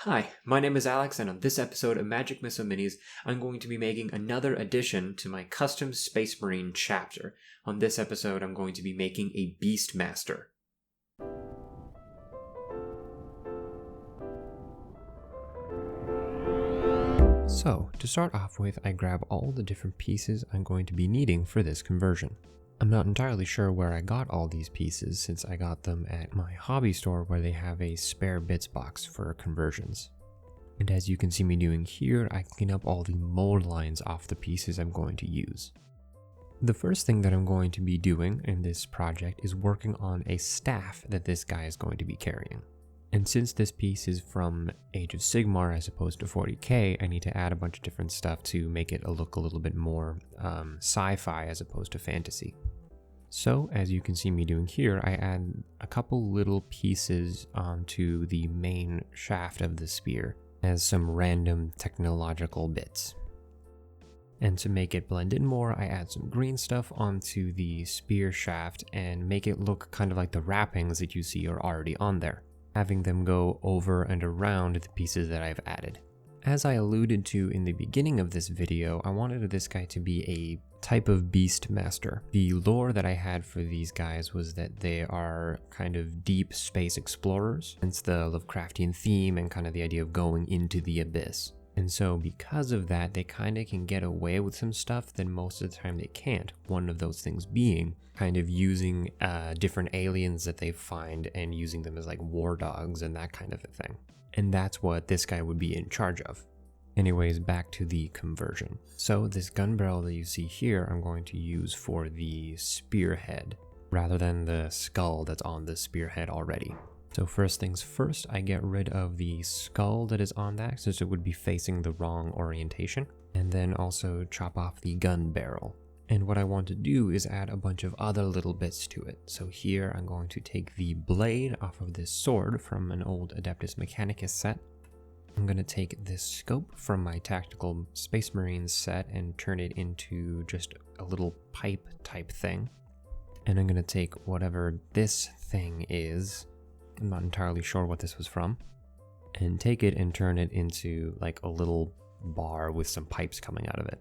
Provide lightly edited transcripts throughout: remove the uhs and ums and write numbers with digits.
Hi, my name is Alex, and on this episode of Magic Missile Minis, I'm going to be making another addition to my custom Space Marine chapter. On this episode, I'm going to be making a Beastmaster. So, to start off with, I grab all the different pieces I'm going to be needing for this conversion. I'm not entirely sure where I got all these pieces since I got them at my hobby store where they have a spare bits box for conversions. And as you can see me doing here, I clean up all the mold lines off the pieces I'm going to use. The first thing that I'm going to be doing in this project is working on a staff that this guy is going to be carrying. And since this piece is from Age of Sigmar as opposed to 40k, I need to add a bunch of different stuff to make it look a little bit more sci-fi as opposed to fantasy. So, as you can see me doing here, I add a couple little pieces onto the main shaft of the spear as some random technological bits. And to make it blend in more, I add some green stuff onto the spear shaft and make it look kind of like the wrappings that you see are already on there, having them go over and around the pieces that I've added. As I alluded to in the beginning of this video, I wanted this guy to be a type of Beastmaster. The lore that I had for these guys was that they are kind of deep space explorers, hence the Lovecraftian theme and kind of the idea of going into the abyss. And so because of that, they kind of can get away with some stuff that most of the time they can't. One of those things being kind of using different aliens that they find and using them as like war dogs and that kind of a thing. And that's what this guy would be in charge of. Anyways, back to the conversion. So this gun barrel that you see here, I'm going to use for the spearhead rather than the skull that's on the spearhead already. So first things first, I get rid of the skull that is on that since it would be facing the wrong orientation, and then also chop off the gun barrel. And what I want to do is add a bunch of other little bits to it. So here I'm going to take the blade off of this sword from an old Adeptus Mechanicus set. I'm going to take this scope from my Tactical Space Marines set and turn it into just a little pipe type thing. And I'm going to take whatever this thing is, I'm not entirely sure what this was from, and take it and turn it into like a little bar with some pipes coming out of it.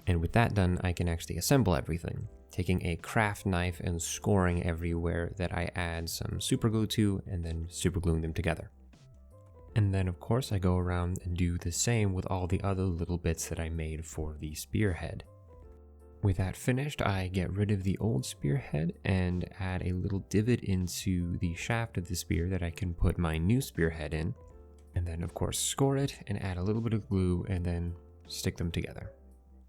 And with that done, I can actually assemble everything, taking a craft knife and scoring everywhere that I add some super glue to and then super gluing them together. And then of course I go around and do the same with all the other little bits that I made for the spearhead. With that finished, I get rid of the old spearhead and add a little divot into the shaft of the spear that I can put my new spearhead in. And then of course score it and add a little bit of glue and then stick them together.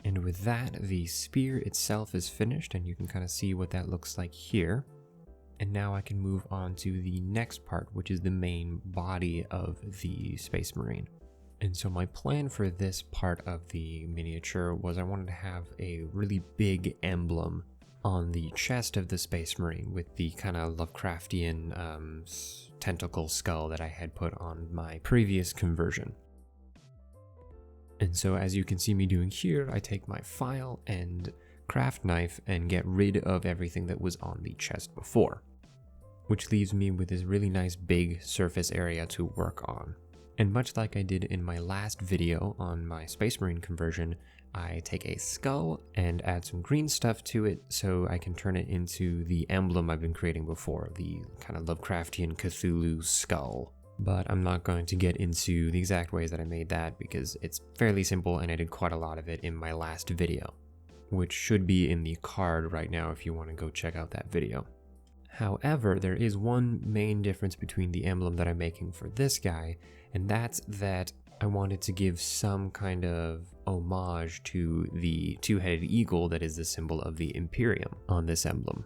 And with that, the spear itself is finished and you can kind of see what that looks like here. And now I can move on to the next part, which is the main body of the Space Marine. And so my plan for this part of the miniature was I wanted to have a really big emblem on the chest of the Space Marine with the kind of Lovecraftian tentacle skull that I had put on my previous conversion. And so as you can see me doing here, I take my file and craft knife and get rid of everything that was on the chest before, which leaves me with this really nice big surface area to work on. And much like I did in my last video on my Space Marine conversion, I take a skull and add some green stuff to it so I can turn it into the emblem I've been creating before, the kind of Lovecraftian Cthulhu skull. But I'm not going to get into the exact ways that I made that because it's fairly simple and I did quite a lot of it in my last video, which should be in the card right now if you want to go check out that video. However, there is one main difference between the emblem that I'm making for this guy, and that's that I wanted to give some kind of homage to the two-headed eagle that is the symbol of the Imperium on this emblem.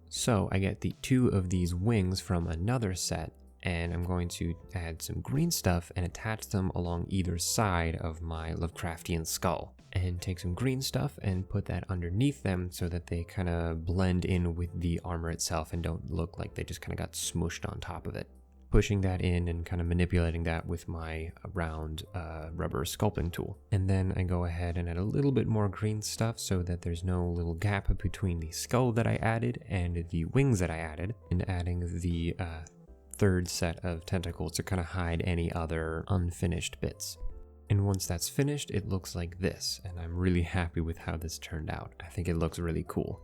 So I get the two of these wings from another set, and I'm going to add some green stuff and attach them along either side of my Lovecraftian skull. And take some green stuff and put that underneath them so that they kind of blend in with the armor itself and don't look like they just kind of got smooshed on top of it. Pushing that in and kind of manipulating that with my round rubber sculpting tool. And then I go ahead and add a little bit more green stuff so that there's no little gap between the skull that I added and the wings that I added, and adding the third set of tentacles to kind of hide any other unfinished bits. And once that's finished, it looks like this, and I'm really happy with how this turned out. I think it looks really cool.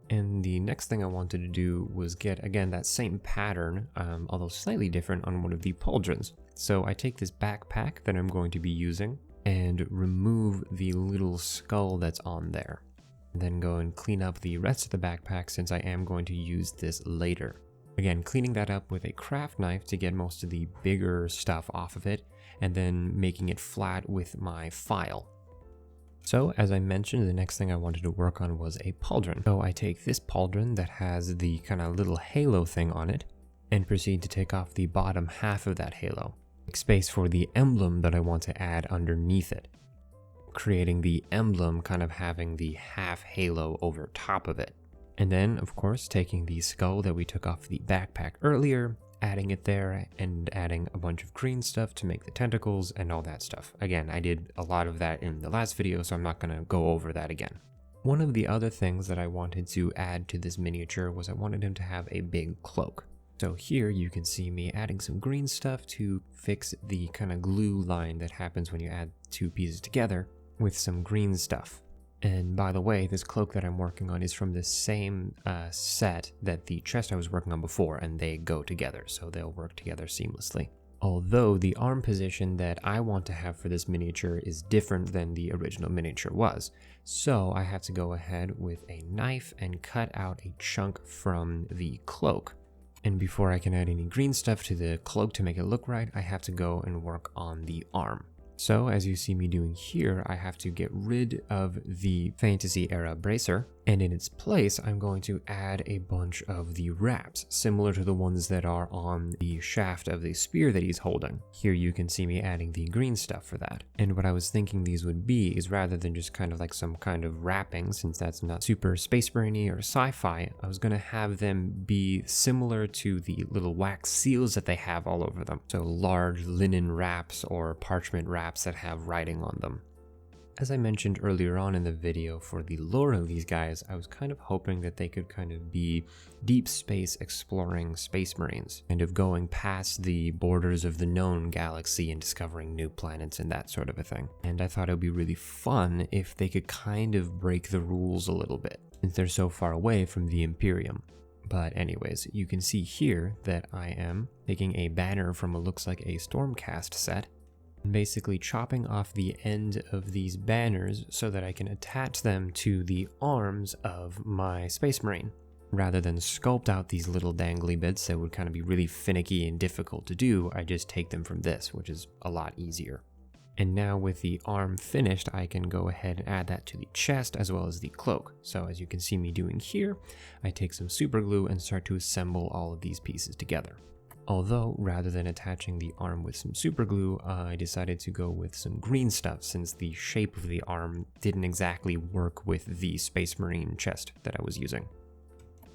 And the next thing I wanted to do was get, again, that same pattern, although slightly different, on one of the pauldrons. So I take this backpack that I'm going to be using and remove the little skull that's on there. And then go and clean up the rest of the backpack since I am going to use this later. Again, cleaning that up with a craft knife to get most of the bigger stuff off of it, and then making it flat with my file. So, as I mentioned, the next thing I wanted to work on was a pauldron. So I take this pauldron that has the kind of little halo thing on it, and proceed to take off the bottom half of that halo. Make space for the emblem that I want to add underneath it, creating the emblem kind of having the half halo over top of it. And then, of course, taking the skull that we took off the backpack earlier, adding it there, and adding a bunch of green stuff to make the tentacles and all that stuff. Again, I did a lot of that in the last video, so I'm not going to go over that again. One of the other things that I wanted to add to this miniature was I wanted him to have a big cloak. So here you can see me adding some green stuff to fix the kind of glue line that happens when you add two pieces together with some green stuff. And by the way, this cloak that I'm working on is from the same set that the chest I was working on before, and they go together, so they'll work together seamlessly. Although the arm position that I want to have for this miniature is different than the original miniature was. So I have to go ahead with a knife and cut out a chunk from the cloak. And before I can add any green stuff to the cloak to make it look right, I have to go and work on the arm. So, as you see me doing here, I have to get rid of the Fantasy Era bracer, and in its place, I'm going to add a bunch of the wraps, similar to the ones that are on the shaft of the spear that he's holding. Here you can see me adding the green stuff for that. And what I was thinking these would be is rather than just kind of like some kind of wrapping, since that's not super space brainy or sci-fi, I was going to have them be similar to the little wax seals that they have all over them. So large linen wraps or parchment wraps that have writing on them. As I mentioned earlier on in the video, for the lore of these guys, I was kind of hoping that they could kind of be deep space exploring space marines, kind of going past the borders of the known galaxy and discovering new planets and that sort of a thing. And I thought it would be really fun if they could kind of break the rules a little bit, since they're so far away from the Imperium. But anyways, you can see here that I am taking a banner from what looks like a Stormcast set, basically chopping off the end of these banners so that I can attach them to the arms of my Space Marine. Rather than sculpt out these little dangly bits that would kind of be really finicky and difficult to do, I just take them from this, which is a lot easier. And now with the arm finished, I can go ahead and add that to the chest as well as the cloak. So as you can see me doing here, I take some super glue and start to assemble all of these pieces together. Although, rather than attaching the arm with some super glue, I decided to go with some green stuff since the shape of the arm didn't exactly work with the Space Marine chest that I was using.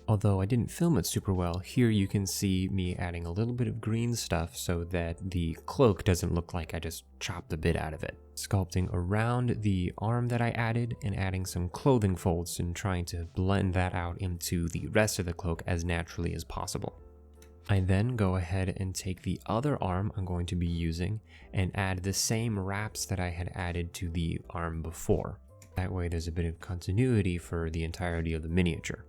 Although I didn't film it super well, here you can see me adding a little bit of green stuff so that the cloak doesn't look like I just chopped a bit out of it. Sculpting around the arm that I added and adding some clothing folds and trying to blend that out into the rest of the cloak as naturally as possible. I then go ahead and take the other arm I'm going to be using and add the same wraps that I had added to the arm before. That way there's a bit of continuity for the entirety of the miniature.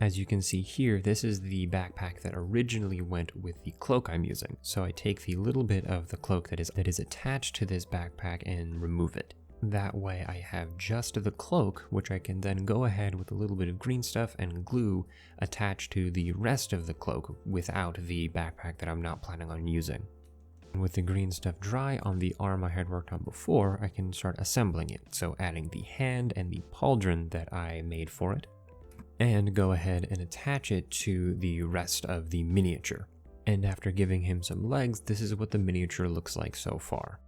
As you can see here, this is the backpack that originally went with the cloak I'm using. So I take the little bit of the cloak that is attached to this backpack and remove it. That way I have just the cloak, which I can then go ahead with a little bit of green stuff and glue attached to the rest of the cloak without the backpack that I'm not planning on using. And with the green stuff dry on the arm I had worked on before, I can start assembling it. So adding the hand and the pauldron that I made for it, and go ahead and attach it to the rest of the miniature. And after giving him some legs, this is what the miniature looks like so far.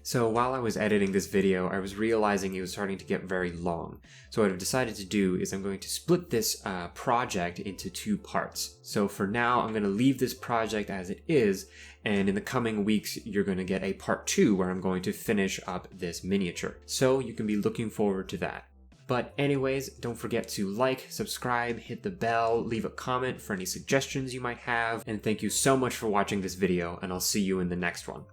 So while I was editing this video, I was realizing it was starting to get very long. So what I've decided to do is I'm going to split this project into two parts. So for now, I'm going to leave this project as it is, and in the coming weeks, you're going to get a part 2 where I'm going to finish up this miniature. So you can be looking forward to that. But anyways, don't forget to like, subscribe, hit the bell, leave a comment for any suggestions you might have, and thank you so much for watching this video, and I'll see you in the next one.